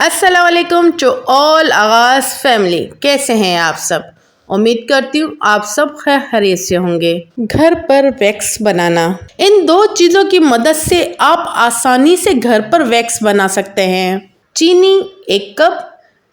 अस्सलाम वालेकुम to all आगाज़ फैमिली। कैसे हैं आप सब? उम्मीद करती हूँ आप सब खैरियत से होंगे। घर पर वैक्स बनाना, इन दो चीज़ों की मदद से आप आसानी से घर पर वैक्स बना सकते हैं। चीनी 1 कप,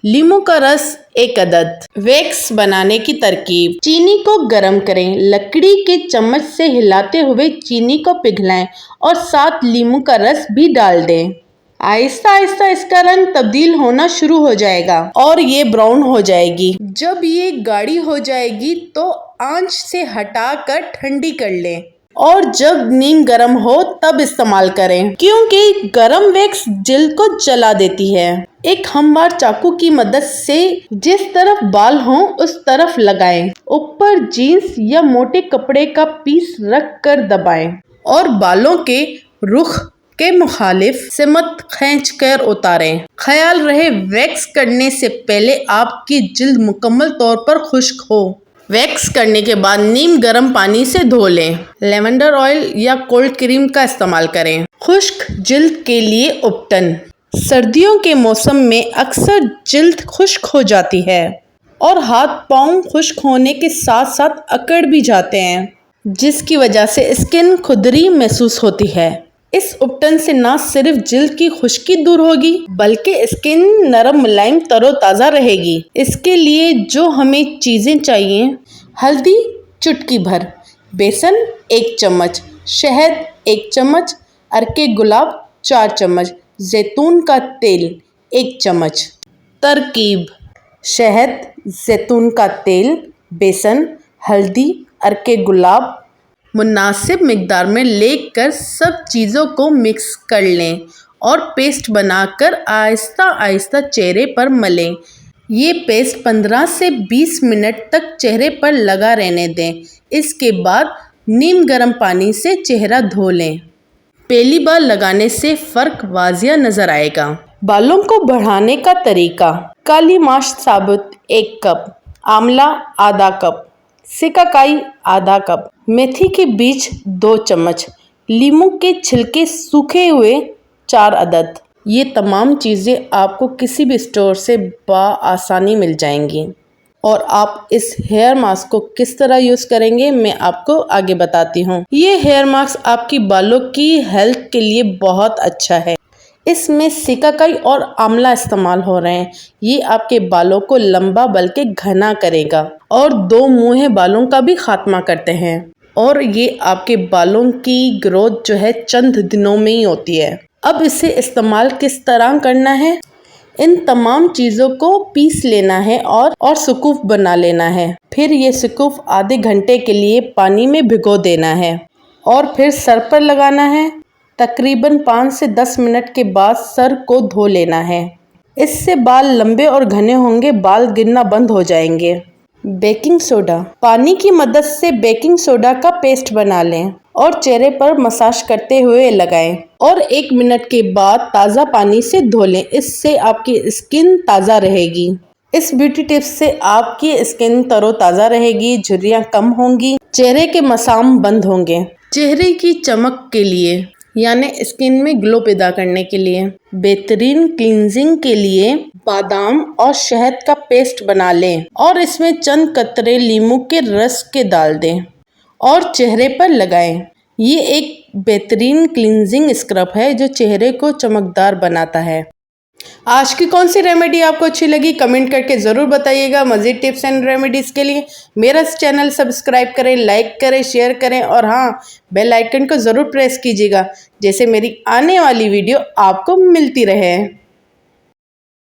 लीमू का रस 1 अदद। वैक्स बनाने की तरकीब: चीनी को गर्म करें, लकड़ी के चम्मच से हिलाते हुए चीनी को पिघलाएं और साथ लीमू का रस भी डाल दें। आहिस्ता आहिस्ता इसका रंग तब्दील होना शुरू हो जाएगा और ये ब्राउन हो जाएगी। जब ये गाढ़ी हो जाएगी तो आंच से हटाकर ठंडी कर लें और जब नीम गर्म हो तब इस्तेमाल करें, क्योंकि गर्म वैक्स जिल्द को जला देती है। एक हमवार चाकू की मदद से जिस तरफ बाल हों उस तरफ लगाएं। ऊपर जीन्स या मोटे कपड़े का पीस रख कर दबाएं और बालों के रुख के मुखालिफ सिमत खींच कर उतारें। ख्याल रहे वैक्स करने से पहले आपकी जिल्द मुकम्मल तौर पर खुश्क हो। वैक्स करने के बाद नीम गर्म पानी से धो लें। लेवेंडर ऑयल या कोल्ड क्रीम का इस्तेमाल करें। खुश्क जिल्द के लिए उपटन: सर्दियों के मौसम में अक्सर जिल्द खुश्क हो जाती है और हाथ पाँव खुश्क होने के साथ साथ अकड़ भी जाते हैं, जिसकी वजह से स्किन खुदरी महसूस होती है। इस उपटन से न सिर्फ जिल्द की खुश्की दूर होगी बल्कि स्किन नरम, मुलायम, तरोताज़ा रहेगी। इसके लिए जो हमें चीज़ें चाहिए: हल्दी चुटकी भर, बेसन 1 चम्मच, शहद 1 चम्मच, अर्के गुलाब 4 चम्मच, जैतून का तेल 1 चम्मच। तरकीब: शहद, जैतून का तेल, बेसन, हल्दी, अर्के गुलाब मुनासिब मिकदार में लेकर सब चीज़ों को मिक्स कर लें और पेस्ट बनाकर आहिस्ता आहिस्ता चेहरे पर मलें। ये पेस्ट 15 से 20 मिनट तक चेहरे पर लगा रहने दें। इसके बाद नीम गर्म पानी से चेहरा धो लें। पहली बार लगाने से फ़र्क वाज़िया नज़र आएगा। बालों को बढ़ाने का तरीका: काली माश साबुत 1 कप, आंवला आधा कप, सिकाकाई आधा कप, मेथी के बीज 2 चम्मच, लीमू के छिलके सूखे हुए 4 अदद। ये तमाम चीज़ें आपको किसी भी स्टोर से आसानी मिल जाएंगी। और आप इस हेयर मास्क को किस तरह यूज़ करेंगे मैं आपको आगे बताती हूँ। ये हेयर मास्क आपकी बालों की हेल्थ के लिए बहुत अच्छा है। इसमें सिकाकाई और आंवला इस्तेमाल हो रहे हैं। ये आपके बालों को लंबा बल्कि घना करेगा और 2 मुँहे बालों का भी खात्मा करते हैं और ये आपके बालों की ग्रोथ जो है चंद दिनों में ही होती है। अब इसे इस्तेमाल किस तरह करना है? इन तमाम चीज़ों को पीस लेना है और सुकूफ बना लेना है। फिर ये सुकूफ आधे घंटे के लिए पानी में भिगो देना है और फिर सर पर लगाना है। तकरीबन 5 से 10 मिनट के बाद सर को धो लेना है। इससे बाल लंबे और घने होंगे, बाल गिरना बंद हो जाएंगे। बेकिंग सोडा: पानी की मदद से बेकिंग सोडा का पेस्ट बना लें और चेहरे पर मसाज करते हुए लगाएं और 1 मिनट के बाद ताज़ा पानी से धो लें। इससे आपकी स्किन ताज़ा रहेगी। इस ब्यूटी टिप्स से आपकी स्किन तरोताज़ा रहेगी, झुर्रियाँ कम होंगी, चेहरे के मसाम बंद होंगे। चेहरे की चमक के लिए यानी स्किन में ग्लो पैदा करने के लिए बेहतरीन क्लींजिंग के लिए बादाम और शहद का पेस्ट बना लें और इसमें चंद कतरे लीमू के रस के डाल दें और चेहरे पर लगाएं। ये एक बेहतरीन क्लींजिंग स्क्रब है जो चेहरे को चमकदार बनाता है। आज की कौन सी रेमेडी आपको अच्छी लगी कमेंट करके ज़रूर बताइएगा। मज़ीद टिप्स एंड रेमेडीज़ के लिए मेरा चैनल सब्सक्राइब करें, लाइक करें, शेयर करें और हाँ, बेल आइकन को ज़रूर प्रेस कीजिएगा, जैसे मेरी आने वाली वीडियो आपको मिलती रहे।